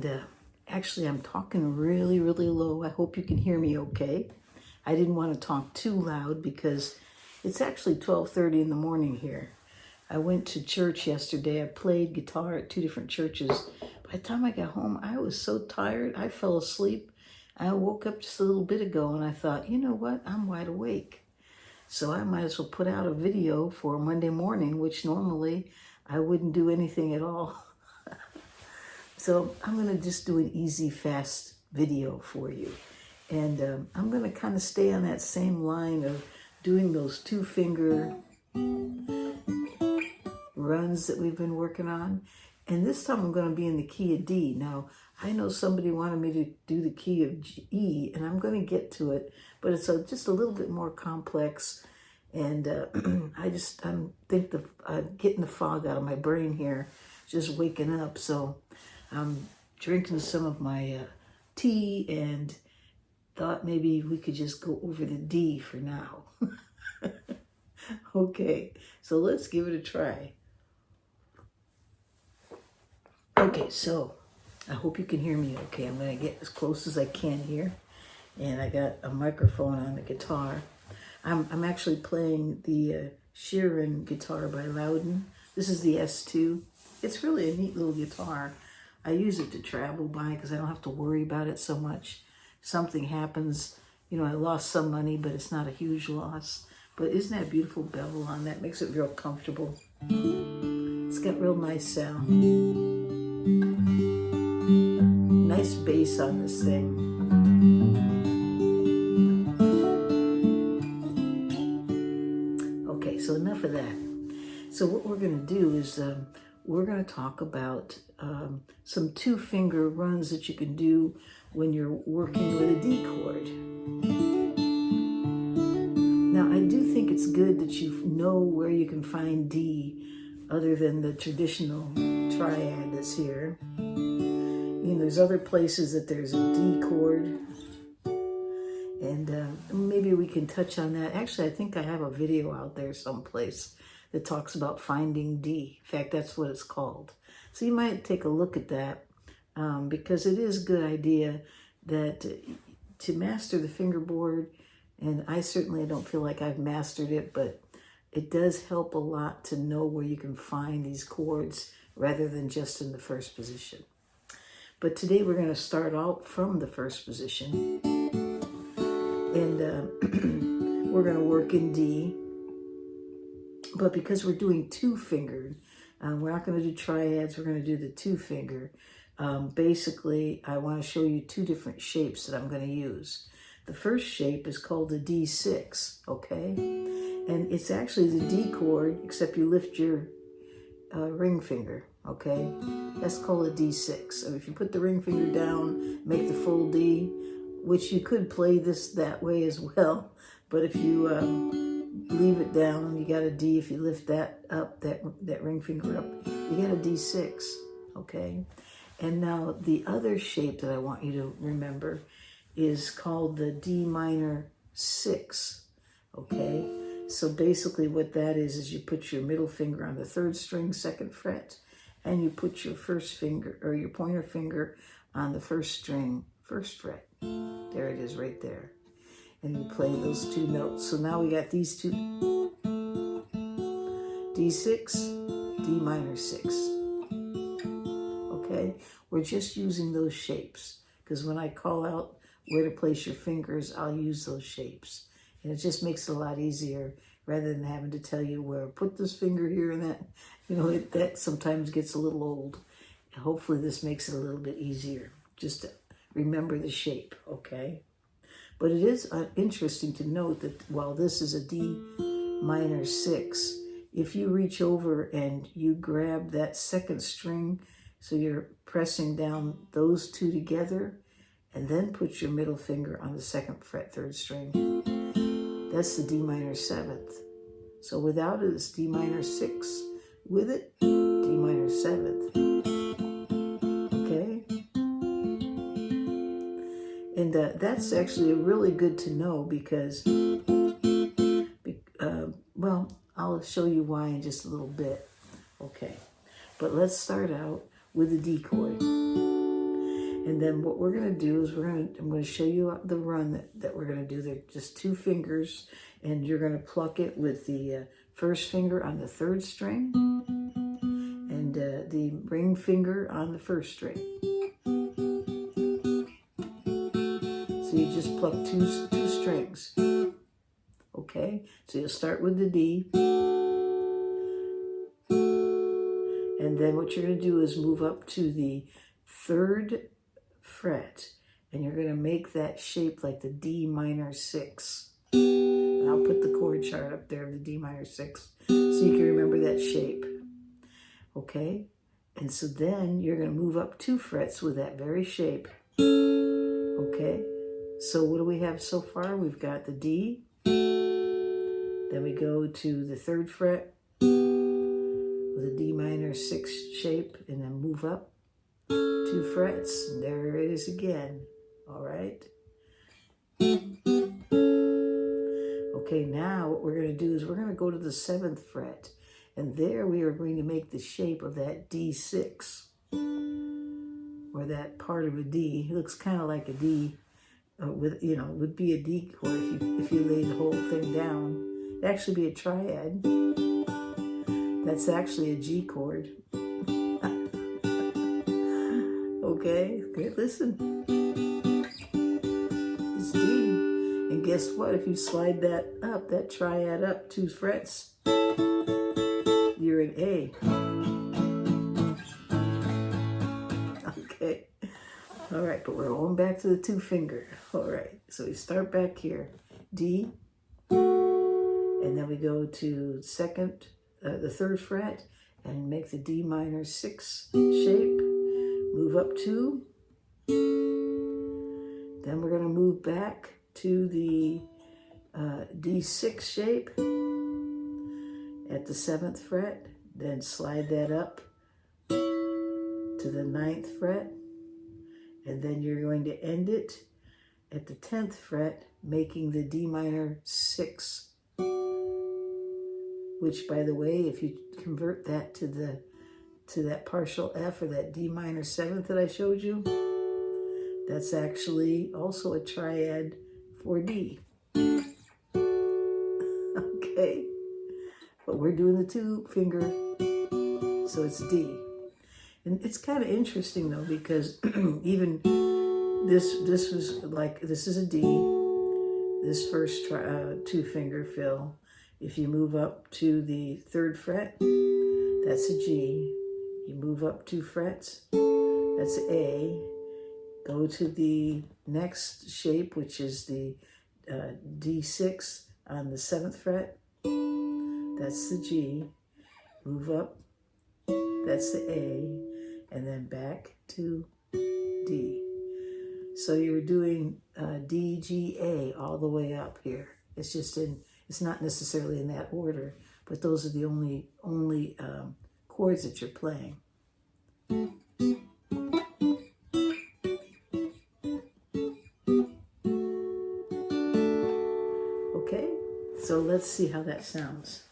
And actually, I'm talking really, really low. I hope you can hear me okay. I didn't want to talk too loud because it's actually 12:30 in the morning here. I went to church yesterday. I played guitar at 2 different churches. By the time I got home, I was so tired. I fell asleep. I woke up just a little bit ago and I thought, you know what? I'm wide awake. So I might as well put out a video for Monday morning, which normally I wouldn't do anything at all. So I'm going to just do an easy, fast video for you. And I'm going to kind of stay on that same line of doing those 2-finger runs that we've been working on. And this time I'm going to be in the key of D. Now, I know somebody wanted me to do the key of E, and I'm going to get to it, but it's just a little bit more complex. And I think getting the fog out of my brain here, just waking up. So I'm drinking some of my tea and thought maybe we could just go over the D for now. Okay, so let's give it a try. Okay, so I hope you can hear me okay. I'm going to get as close as I can here. And I got a microphone on the guitar. I'm actually playing the Sheeran guitar by Lowden. This is the S2. It's really a neat little guitar. I use it to travel by because I don't have to worry about it so much. Something happens, you know, I lost some money, but it's not a huge loss. But isn't that a beautiful bevel on that? Makes it real comfortable. It's got real nice sound. Nice bass on this thing. Okay, so enough of that. So what we're going to do is we're going to talk about some 2-finger runs that you can do when you're working with a D chord. Now, I do think it's good that you know where you can find D other than the traditional triad that's here. You know, there's other places that there's a D chord. And maybe we can touch on that. Actually, I think I have a video out there someplace that talks about finding D. In fact, that's what it's called. So you might take a look at that because it is a good idea that to master the fingerboard, and I certainly don't feel like I've mastered it, but it does help a lot to know where you can find these chords rather than just in the first position. But today we're going to start out from the first position. And we're going to work in D. But because we're doing 2-fingered, we're not going to do triads, we're going to do the 2-finger. Basically, I want to show you 2 different shapes that I'm going to use. The first shape is called the D6, okay? And it's actually the D chord, except you lift your ring finger, okay? That's called a D6. So if you put the ring finger down, make the full D, which you could play this that way as well. But if you leave it down, you got a D. If you lift that up, that ring finger up, you got a D6, okay? And now the other shape that I want you to remember is called the D minor 6, okay? So basically what that is you put your middle finger on the 3rd string, 2nd fret, and you put your first finger, or your pointer finger, on the 1st string, 1st fret. There it is right there. And you play those 2 notes. So now we got these 2, D6, D minor 6. Okay? We're just using those shapes because when I call out where to place your fingers, I'll use those shapes. And it just makes it a lot easier rather than having to tell you where, put this finger here and that. You know, that sometimes gets a little old. Hopefully this makes it a little bit easier. Just to remember the shape, okay? But it is interesting to note that while this is a D minor 6, if you reach over and you grab that 2nd string, so you're pressing down those 2 together, and then put your middle finger on the 2nd fret, 3rd string, that's the D minor 7th. So without it, it's D minor 6. With it, D minor 7th. Okay? And that's actually really good to know because, well, I'll show you why in just a little bit. Okay, but let's start out with the D chord. And then what we're going to do is I'm going to show you the run that we're going to do. They're just 2 fingers, and you're going to pluck it with the first finger on the 3rd string and the ring finger on the 1st string. So you just pluck two strings. Okay, so you'll start with the D. And then what you're going to do is move up to the 3rd fret, and you're going to make that shape like the D minor 6. And I'll put the chord chart up there of the D minor 6 so you can remember that shape. Okay, and so then you're going to move up 2 frets with that very shape. Okay, so what do we have so far? We've got the D, then we go to the 3rd fret with a D minor 6 shape, and then move up 2 frets, and there it is again. All right. Okay, now what we're going to do is we're going to go to the 7th fret, and there we are going to make the shape of that D6, or that part of a D. It looks kind of like a D, with, you know, would be a D chord if you lay the whole thing down. It'd actually be a triad. That's actually a G chord. Okay, listen. It's D. And guess what? If you slide that up, that triad up 2 frets, you're in A. Okay. All right, but we're going back to the 2 finger. All right, so we start back here. D. And then we go to the 3rd fret and make the D minor 6 shape. Move up 2. Then we're going to move back to the D6 shape at the 7th fret. Then slide that up to the 9th fret. And then you're going to end it at the 10th fret, making the D minor 6. Which, by the way, if you convert that to that partial F, or that D minor 7th that I showed you, that's actually also a triad for D. Okay, but we're doing the 2 finger, so it's D. And it's kind of interesting though, because even this was like, this is a D, this first 2 finger fill. If you move up to the 3rd fret, that's a G. You move up 2 frets, that's A. Go to the next shape, which is the D6 on the 7th fret. That's the G. Move up, that's the A, and then back to D. So you're doing D, G, A all the way up here. It's just it's not necessarily in that order, but those are the only chords that you're playing. Okay, so let's see how that sounds.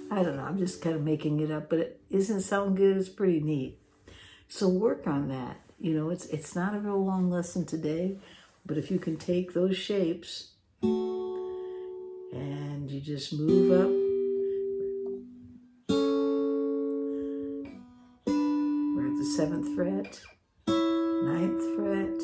I don't know, I'm just kind of making it up, but it doesn't sound good. It's pretty neat. So work on that. You know, it's not a real long lesson today, but if you can take those shapes and you just move up. We're at the 7th fret, 9th fret,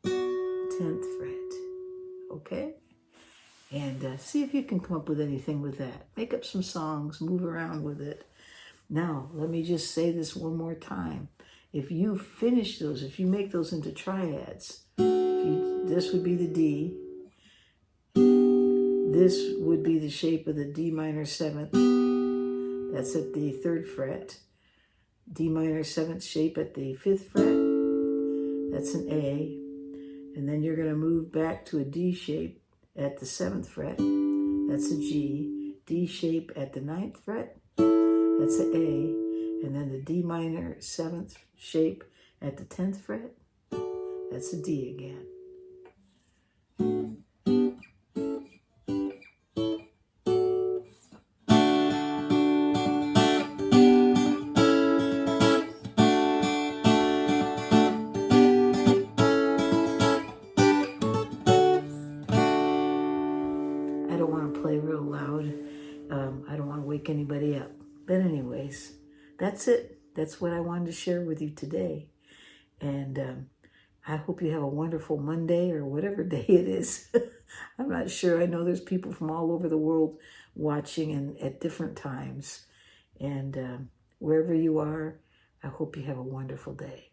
10th fret. Okay? And see if you can come up with anything with that. Make up some songs, move around with it. Now, let me just say this one more time. If you finish those, if you make those into triads, this would be the D. This would be the shape of the D minor 7th. That's at the 3rd fret. D minor 7th shape at the 5th fret. That's an A. And then you're going to move back to a D shape at the 7th fret. that's a G. D shape at the 9th fret, that's an A. And then the D minor 7th shape at the 10th fret, that's a D again. I don't want to play real loud. I don't want to wake anybody up. But anyways, that's it. That's what I wanted to share with you today. And I hope you have a wonderful Monday or whatever day it is. I'm not sure. I know there's people from all over the world watching and at different times. And wherever you are, I hope you have a wonderful day.